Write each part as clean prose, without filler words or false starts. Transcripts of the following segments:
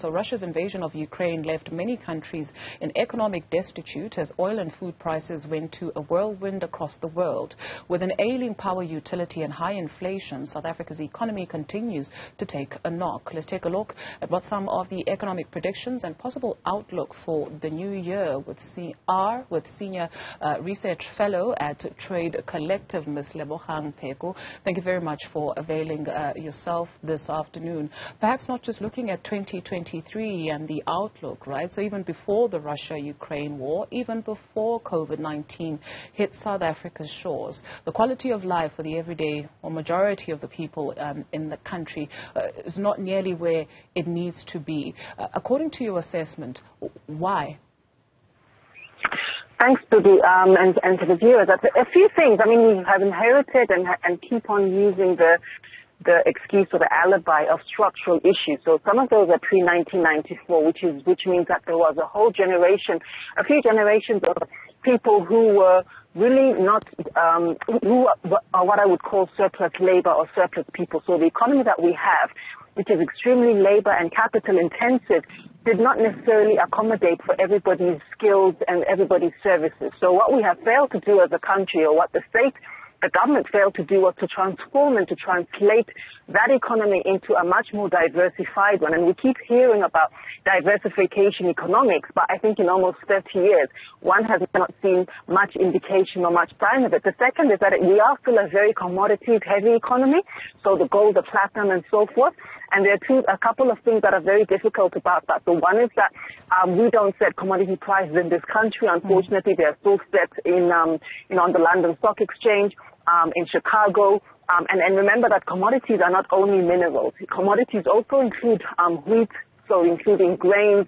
So Russia's invasion of Ukraine left many countries in economic destitute as oil and food prices went to a whirlwind across the world. With an ailing power utility and high inflation, South Africa's economy continues to take a knock. Let's take a look at what some of the economic predictions and possible outlook for the new year with Senior Research Fellow at Trade Collective, Ms. Lebohang Pheko. Thank you very much for availing yourself this afternoon. Perhaps not just looking at 2023 and the outlook, right? So even before the Russia-Ukraine war, even before COVID-19 hit South Africa's shores, the quality of life for the everyday or majority of the people in the country is not nearly where it needs to be. According to your assessment, why? Thanks, Budi, and to the viewers. A few things. I mean, we have inherited and keep on using the excuse or the alibi of structural issues. So some of those are pre-1994, which means that there was a whole generation, a few generations of people who were really not, who are what I would call surplus labor or surplus people. So the economy that we have, which is extremely labor and capital intensive, did not necessarily accommodate for everybody's skills and everybody's services. So what we have failed to do as a country, or what the government failed to do, was to transform and to translate that economy into a much more diversified one. And we keep hearing about diversification economics, but I think in almost 30 years, one has not seen much indication or much sign of it. The second is that we are still a very commodities-heavy economy, so the gold, the platinum, and so forth. And there are a couple of things that are very difficult about that. The one is that we don't set commodity prices in this country. Unfortunately, they are still set in, on the London Stock Exchange, in Chicago. And remember that commodities are not only minerals. Commodities also include wheat, so including grains,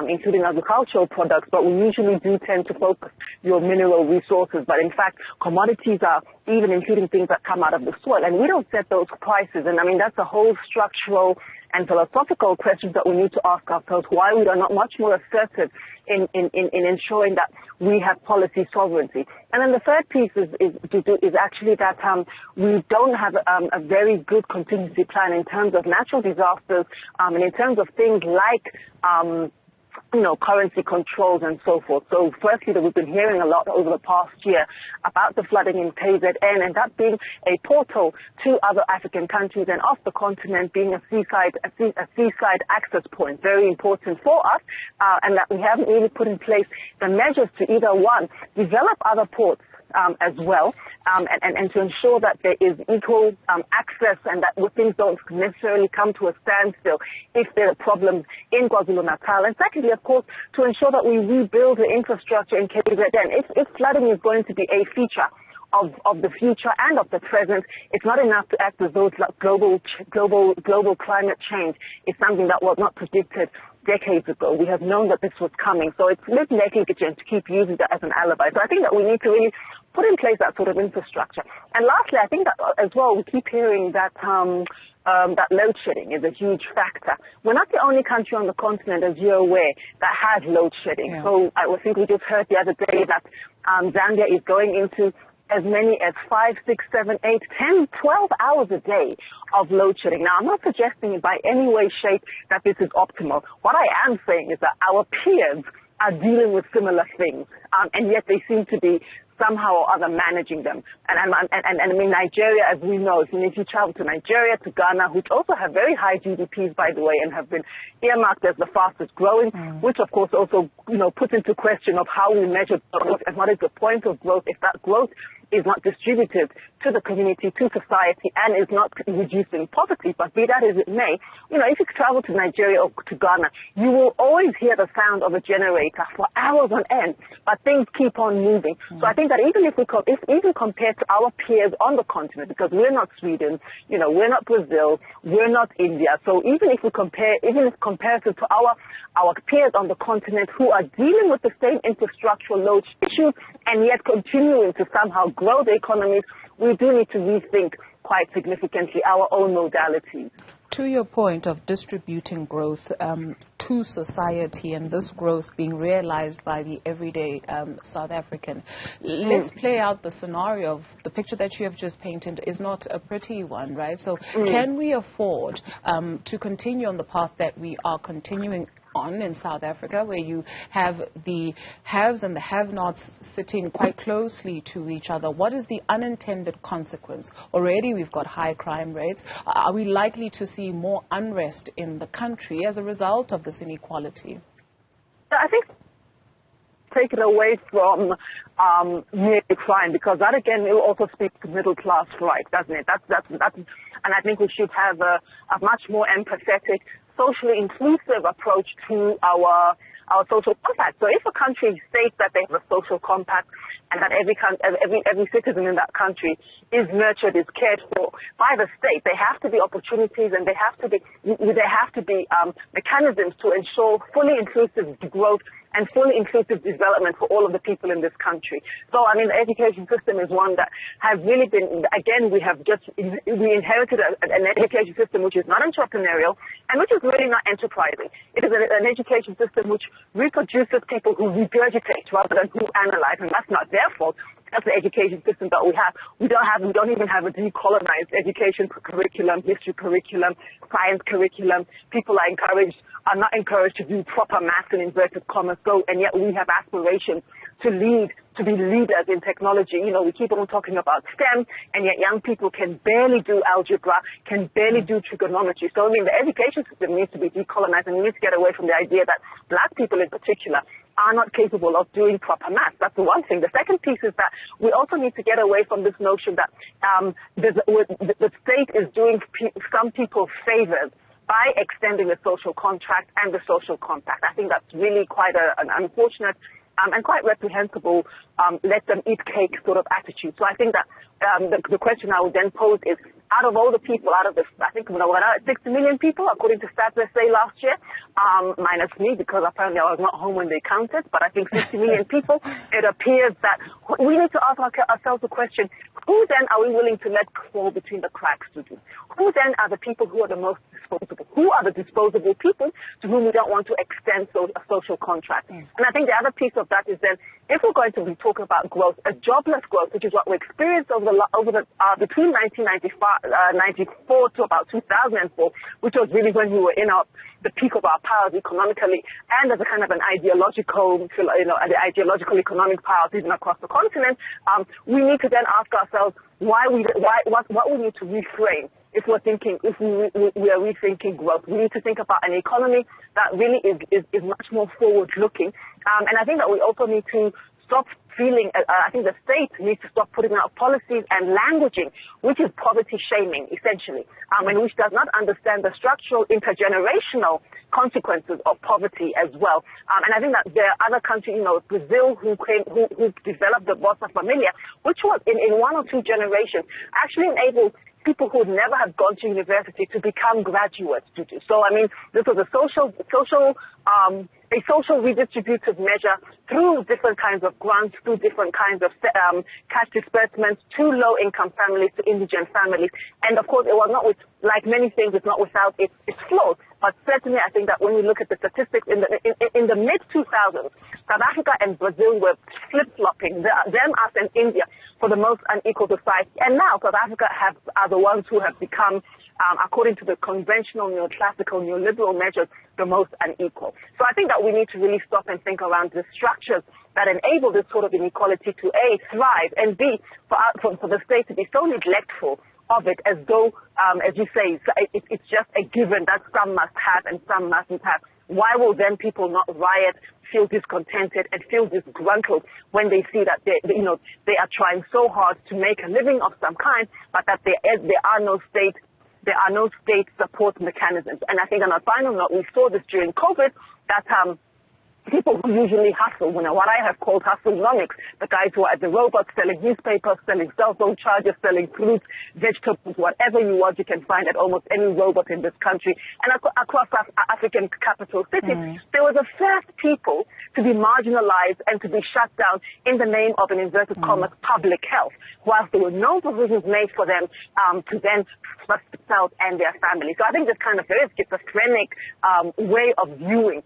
including agricultural products, but we usually do tend to focus your mineral resources. But in fact, commodities are even including things that come out of the soil, and we don't set those prices. And I mean, that's a whole structural and philosophical questions that we need to ask ourselves, why we are not much more assertive in ensuring that we have policy sovereignty. And then the third piece is actually that we don't have a very good contingency plan in terms of natural disasters and in terms of things like currency controls and so forth. So firstly, that we've been hearing a lot over the past year about the flooding in KZN, and that being a portal to other African countries and off the continent, being a seaside access point, very important for us, and that we haven't really put in place the measures to either, one, develop other ports as well, and to ensure that there is equal access and that things don't necessarily come to a standstill if there are problems in KwaZulu-Natal. And secondly, of course, to ensure that we rebuild the infrastructure in KZN. If flooding is going to be a feature of the future and of the present, it's not enough to act as though global climate change is something that was not predicted decades ago. We have known that this was coming, so it's a little negligent to keep using that as an alibi. So I think that we need to really put in place that sort of infrastructure. And lastly, I think that as well, we keep hearing that that load shedding is a huge factor. We're not the only country on the continent, as you're aware, that has load shedding. Yeah. So I think we just heard the other day that Zambia is going into as many as 5, 6, 7, 8, 10, 12 hours a day of load shedding. Now, I'm not suggesting by any way, shape that this is optimal. What I am saying is that our peers are dealing with similar things, and yet they seem to be somehow or other managing them. And I mean, Nigeria, as we know, if you travel to Nigeria, to Ghana, which also have very high GDPs, by the way, and have been earmarked as the fastest growing, which of course also, puts into question of how we measure growth and what is the point of growth if that growth is not distributed to the community, to society, and is not reducing poverty. But be that as it may, if you travel to Nigeria or to Ghana, you will always hear the sound of a generator for hours on end, but things keep on moving. So I think that even compared to our peers on the continent, because we're not Sweden, we're not Brazil, we're not India. So even if comparison to our peers on the continent who are dealing with the same infrastructural load issues and yet continuing to somehow grow the economies, we do need to rethink quite significantly our own modalities. To your point of distributing growth to to society and this growth being realized by the everyday South African. Let's play out the scenario of the picture that you have just painted is not a pretty one, right? So can we afford to continue on the path that we are continuing on in South Africa, where you have the haves and the have-nots sitting quite closely to each other? What is the unintended consequence? Already we've got high crime rates. Are we likely to see more unrest in the country as a result of this inequality? I think taken away from mere crime, because that again will also speak to middle class right, doesn't it? That's and I think we should have a much more empathetic, socially inclusive approach to our social compact. So if a country states that they have a social compact and that every citizen in that country is nurtured, is cared for by the state, there have to be opportunities and there have to be mechanisms to ensure fully inclusive growth and fully inclusive development for all of the people in this country. So, I mean, the education system is one that has really been, again, we inherited an education system which is not entrepreneurial and which is really not enterprising. It is an education system which reproduces people who regurgitate rather than who analyze, and that's not their fault. That's the education system that we have. We don't even have a decolonized education curriculum, history curriculum, science curriculum. People are not encouraged to do proper math in inverted commas, and yet we have aspirations to be leaders in technology. You know, we keep on talking about STEM, and yet young people can barely do algebra, can barely do trigonometry. So, I mean, the education system needs to be decolonized, and we need to get away from the idea that black people in particular are not capable of doing proper math. That's the one thing. The second piece is that we also need to get away from this notion that the state is doing some people favors by extending the social contract and the social compact. I think that's really quite an unfortunate and quite reprehensible let them eat cake sort of attitude. So I think that the question I would then pose is, out of all the people, I think 60 million people, according to Stats SA last year, minus me, because apparently I was not home when they counted, but I think 60 million people, it appears that we need to ask ourselves the question, who then are we willing to let fall between the cracks to do? Who then are the people who are the most disposable? Who are the disposable people to whom we don't want to extend a social contract? And I think the other piece of that is then, if we're going to be talking about growth, a jobless growth, which is what we experienced between 1994 to about 2004, which was really when we were in the peak of our powers economically, and as a kind of an ideological economic powers even across the continent, we need to then ask ourselves what we need to reframe. If we are rethinking growth, we need to think about an economy that really is much more forward-looking. And I think that we also need to stop feeling, I think the state needs to stop putting out policies and languaging, which is poverty shaming, essentially, and which does not understand the structural intergenerational consequences of poverty as well. And I think that there are other countries, Brazil, who developed the Bolsa Familia, which was in 1 or 2 generations, actually enabled people who would never have gone to university to become graduates to do. So, I mean, this was a social redistributive measure through different kinds of grants, through different kinds of cash disbursements to low-income families, to indigent families. And, of course, it was not like many things, it's not without its flaws. But certainly, I think that when we look at the statistics in the mid-2000s, South Africa and Brazil were flip-flopping, them, us, and India, for the most unequal society. And now South Africa are the ones who have become, according to the conventional neoclassical, neoliberal measures, the most unequal. So I think that we need to really stop and think around the structures that enable this sort of inequality to A, thrive, and B, for the state to be so neglectful of it, as though, as you say, it's just a given that some must have and some mustn't have. Why will then people not riot, feel discontented, and feel disgruntled when they see that they are trying so hard to make a living of some kind, but that there are no state support mechanisms? And I think on a final note, we saw this during COVID, that people who usually hustle, what I have called hustlenomics, the guys who are at the robots selling newspapers, selling cell phone chargers, selling fruits, vegetables, whatever you want, you can find at almost any robot in this country. And across African capital cities, there were the first people to be marginalized and to be shut down in the name of, an inverted commas, public health, whilst there were no provisions made for them to then trust themselves and their families. So I think this kind of very schizophrenic way of viewing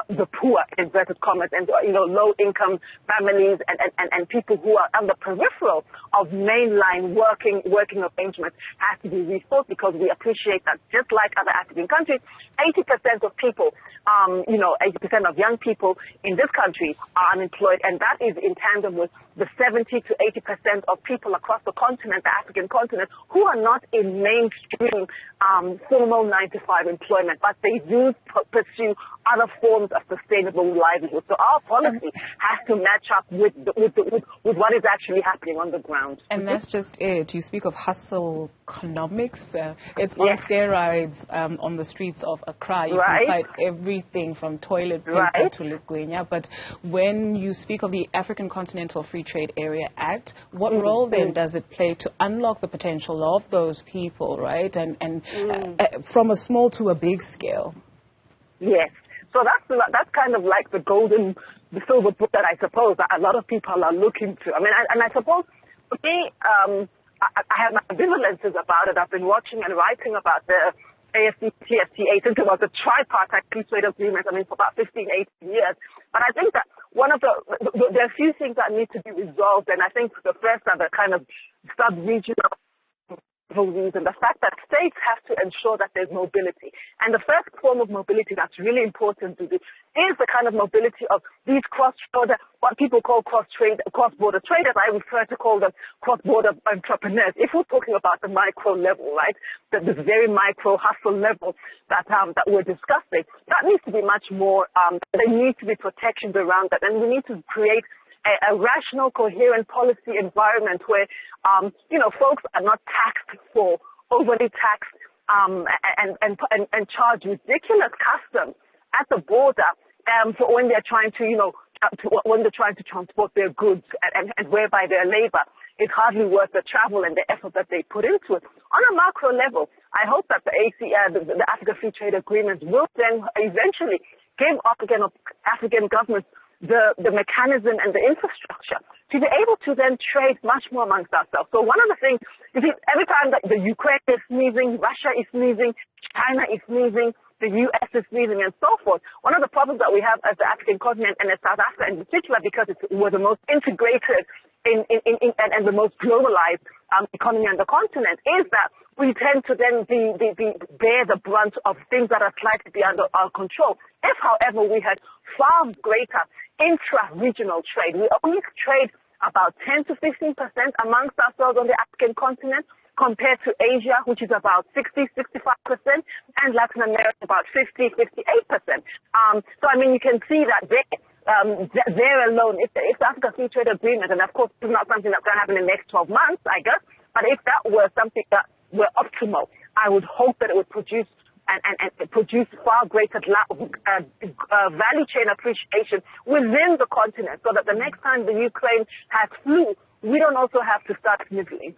the poor, inverted commas, and low-income families and people who are on the peripheral of mainline working arrangements has to be rethought, because we appreciate that just like other African countries, 80% of people, 80% of young people in this country are unemployed, and that is in tandem with the 70 to 80% of people across the continent, the African continent, who are not in mainstream formal 9-to-5 employment, but they do pursue other forms of sustainable livelihood. So our policy has to match up with what is actually happening on the ground. And that's just it. You speak of hustle economics. It's on steroids on the streets of Accra. You can find everything from toilet paper to Liguenya. But when you speak of the African Continental Free Trade Area Act, what role then does it play to unlock the potential of those people, right? And from a small to a big scale? Yes. So that's kind of like the silver book that I suppose that a lot of people are looking to. I mean, and I suppose for me, I have my ambivalences about it. I've been watching and writing about the AFCFTA since it was a tripartite free trade agreement, for about 15, 18 years. But I think that there are a few things that need to be resolved, and I think the first are the kind of sub-regional reason, the fact that states have to ensure that there's mobility. And the first form of mobility that's really important to do is the kind of mobility of these cross-border, what people call cross-border traders. I prefer to call them cross-border entrepreneurs. If we're talking about the micro level, right, the very micro hustle level that we're discussing, that needs to be much more, there needs to be protections around that, and we need to create a rational, coherent policy environment where, folks are not overly taxed, and charged ridiculous customs at the border, for when they're trying to transport their goods, and whereby their labor is hardly worth the travel and the effort that they put into it. On a macro level, I hope that the Africa Free Trade Agreement will then eventually give African governments the mechanism and the infrastructure to be able to then trade much more amongst ourselves. So one of the things, every time that the Ukraine is sneezing, Russia is sneezing, China is sneezing, the US is sneezing, and so forth, one of the problems that we have as the African continent, and as South Africa in particular, because we're the most integrated and the most globalized economy on the continent, is that we tend to then bear the brunt of things that are slightly beyond our control. If, however, we had far greater intra-regional trade, we only trade about 10 to 15% amongst ourselves on the African continent, compared to Asia, which is about 60-65%, and Latin America about 50-58%. So, you can see that there alone, if the Africa Free Trade Agreement, and of course it's not something that's going to happen in the next 12 months, I guess, but if that were something that were optimal, I would hope that it would produce and produce far greater value chain appreciation within the continent, so that the next time the Ukraine has flu, we don't also have to start sniveling.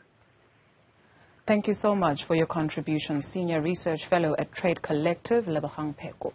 Thank you so much for your contribution, Senior Research Fellow at Trade Collective Lebohang Pheko.